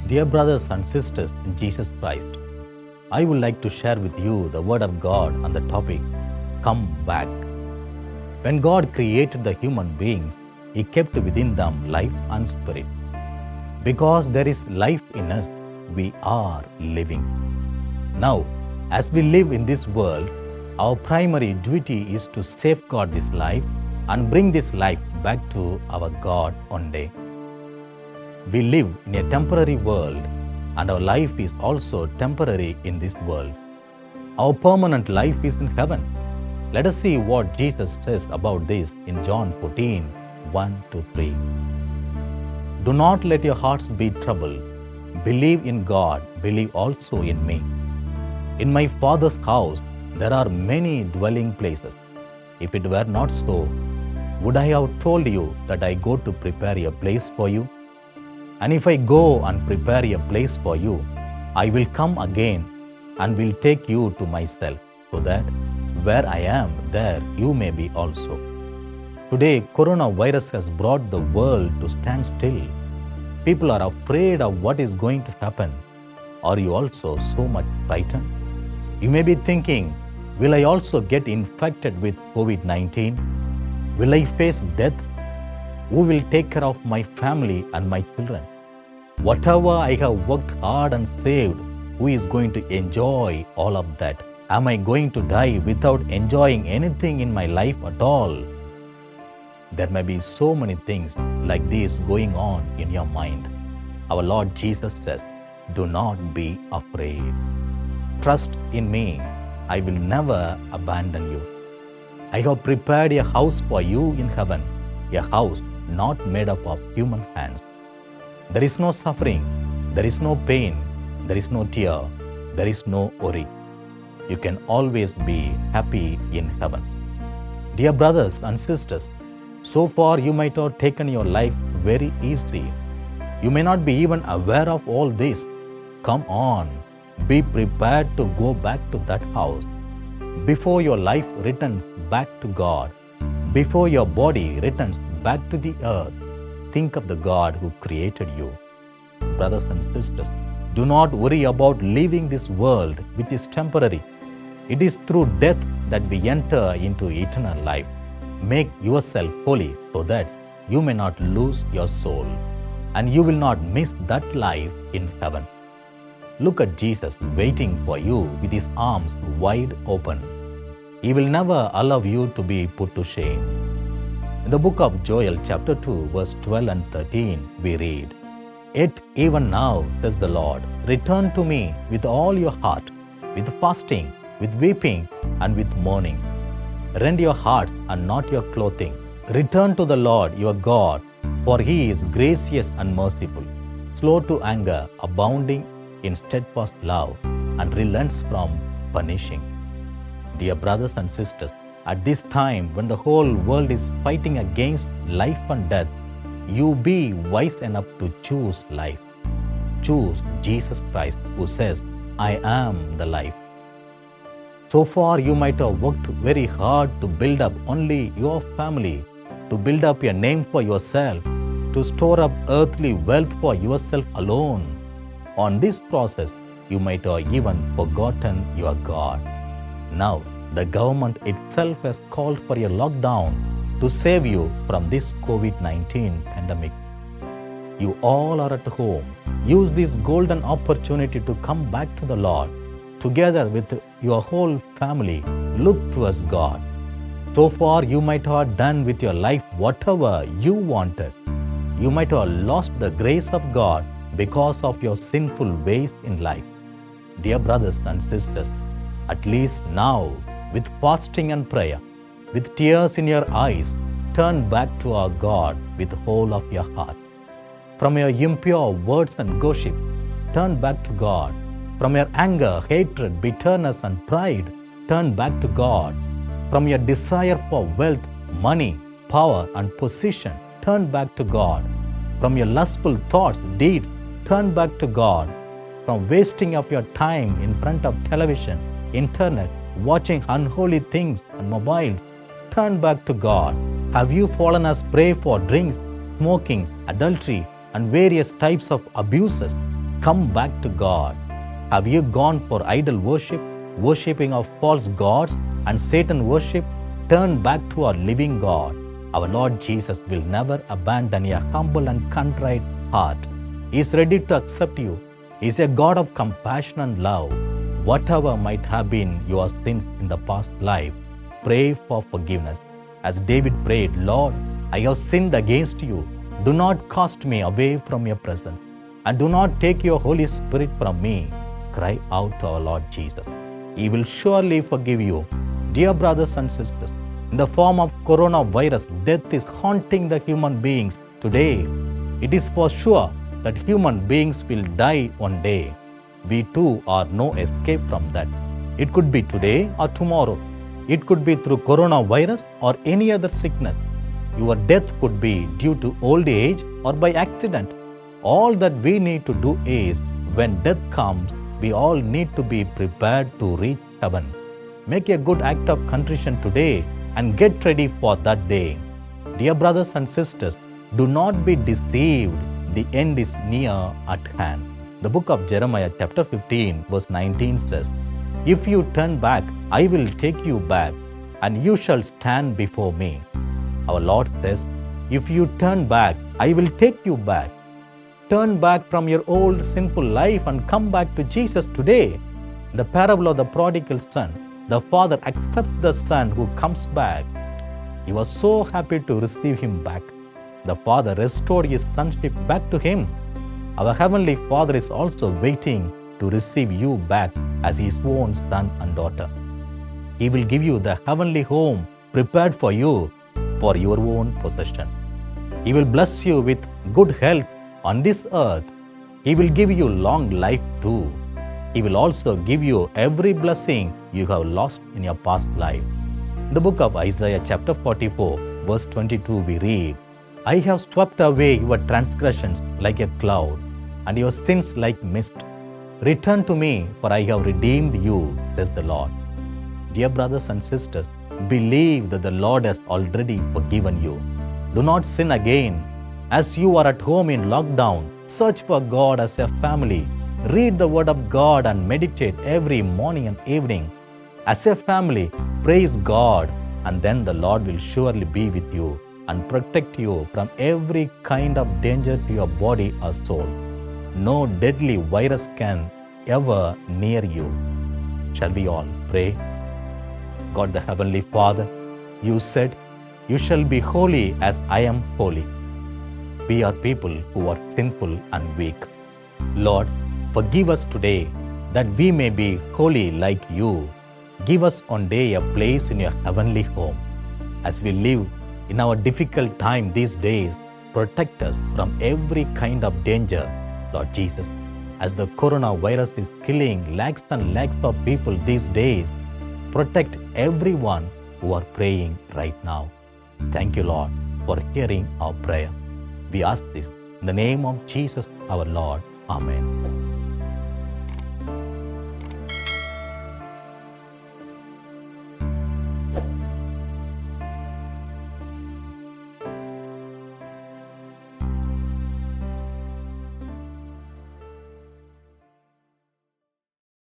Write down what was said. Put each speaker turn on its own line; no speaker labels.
Dear brothers and sisters in Jesus Christ, I would like to share with you the Word of God on the topic Come Back. When God created the human beings, He kept within them life and spirit. Because there is life in us, we are living. Now, as we live in this world, our primary duty is to safeguard this life and bring this life back to our God one day. We live in a temporary world, and our life is also temporary in this world. Our permanent life is in heaven. Let us see what Jesus says about this in John 14, 1-3. Do not let your hearts be troubled. Believe in God, believe also in me. In my Father's house there are many dwelling places. If it were not so, would I have told you that I go to prepare a place for you? And if I go and prepare a place for you, I will come again and will take you to myself, so that where I am, there you may be also. Today, coronavirus has brought the world to stand still. People are afraid of what is going to happen. Are you also so much frightened? You may be thinking, will I also get infected with COVID-19? Will I face death? Who will take care of my family and my children? Whatever I have worked hard and saved, who is going to enjoy all of that? Am I going to die without enjoying anything in my life at all? There may be so many things like this going on in your mind. Our Lord Jesus says, do not be afraid. Trust in me. I will never abandon you. I have prepared a house for you in heaven, a house not made up of human hands. There is no suffering, there is no pain, there is no tear, there is no worry. You can always be happy in heaven. Dear brothers and sisters, so far you might have taken your life very easily. You may not be even aware of all this. Come on, be prepared to go back to that house. Before your life returns back to God, before your body returns back to the earth, think of the God who created you. Brothers and sisters, do not worry about leaving this world which is temporary. It is through death that we enter into eternal life. Make yourself holy so that you may not lose your soul and you will not miss that life in heaven. Look at Jesus waiting for you with his arms wide open. He will never allow you to be put to shame. In the book of Joel chapter 2 verse 12 and 13 we read, Yet even now, says the Lord, return to me with all your heart, with fasting, with weeping and with mourning. Rend your hearts and not your clothing. Return to the Lord your God, for he is gracious and merciful, slow to anger, abounding in steadfast love, and relents from punishing. Dear brothers and sisters, at this time when the whole world is fighting against life and death, you be wise enough to choose life. Choose Jesus Christ who says, I am the life. So far you might have worked very hard to build up only your family, to build up a name for yourself, to store up earthly wealth for yourself alone. On this process, you might have even forgotten your God. Now, the government itself has called for a lockdown to save you from this COVID-19 pandemic. You all are at home. Use this golden opportunity to come back to the Lord. Together with your whole family, look towards God. So far, you might have done with your life whatever you wanted. You might have lost the grace of God because of your sinful ways in life. Dear brothers and sisters, at least now, with fasting and prayer, with tears in your eyes, turn back to our God with the whole of your heart. From your impure words and gossip, turn back to God. From your anger, hatred, bitterness, and pride, turn back to God. From your desire for wealth, money, power, and position, turn back to God. From your lustful thoughts, deeds, turn back to God. From wasting of your time in front of television, internet, watching unholy things and mobiles, turn back to God. Have you fallen as prey for drinks, smoking, adultery, and various types of abuses? Come back to God. Have you gone for idol worship, worshipping of false gods, and Satan worship? Turn back to our living God. Our Lord Jesus will never abandon a humble and contrite heart. He is ready to accept you. He is a God of compassion and love. Whatever might have been your sins in the past life, pray for forgiveness. As David prayed, Lord, I have sinned against you. Do not cast me away from your presence, and do not take your Holy Spirit from me. Cry out to our Lord Jesus. He will surely forgive you. Dear brothers and sisters, in the form of coronavirus, death is haunting the human beings today. It is for sure that human beings will die one day. We too are no escape from that. It could be today or tomorrow. It could be through coronavirus or any other sickness. Your death could be due to old age or by accident. All that we need to do is, when death comes, we all need to be prepared to reach heaven. Make a good act of contrition today and get ready for that day. Dear brothers and sisters, do not be deceived. The end is near at hand. The book of Jeremiah chapter 15 verse 19 says, If you turn back, I will take you back, and you shall stand before me. Our Lord says, if you turn back, I will take you back. Turn back from your old sinful life and come back to Jesus today. In the parable of the prodigal son, the father accepts the son who comes back. He was so happy to receive him back. The father restored his sonship back to him. Our Heavenly Father is also waiting to receive you back as his own son and daughter. He will give you the heavenly home prepared for you for your own possession. He will bless you with good health on this earth. He will give you long life too. He will also give you every blessing you have lost in your past life. In the book of Isaiah chapter 44 verse 22 we read, I have swept away your transgressions like a cloud and your sins like mist. Return to me, for I have redeemed you, says the Lord. Dear brothers and sisters, believe that the Lord has already forgiven you. Do not sin again. As you are at home in lockdown, search for God as a family. Read the Word of God and meditate every morning and evening. As a family, praise God, and then the Lord will surely be with you and protect you from every kind of danger to your body or soul. No deadly virus can ever near you. Shall we all pray? God the Heavenly Father, you said, you shall be holy as I am holy. We are people who are sinful and weak. Lord, forgive us today that we may be holy like you. Give us one day a place in your heavenly home. As we live in our difficult time these days, protect us from every kind of danger, Lord Jesus. As the coronavirus is killing lakhs and lakhs of people these days, protect everyone who are praying right now. Thank you, Lord, for hearing our prayer. We ask this in the name of Jesus our Lord. Amen.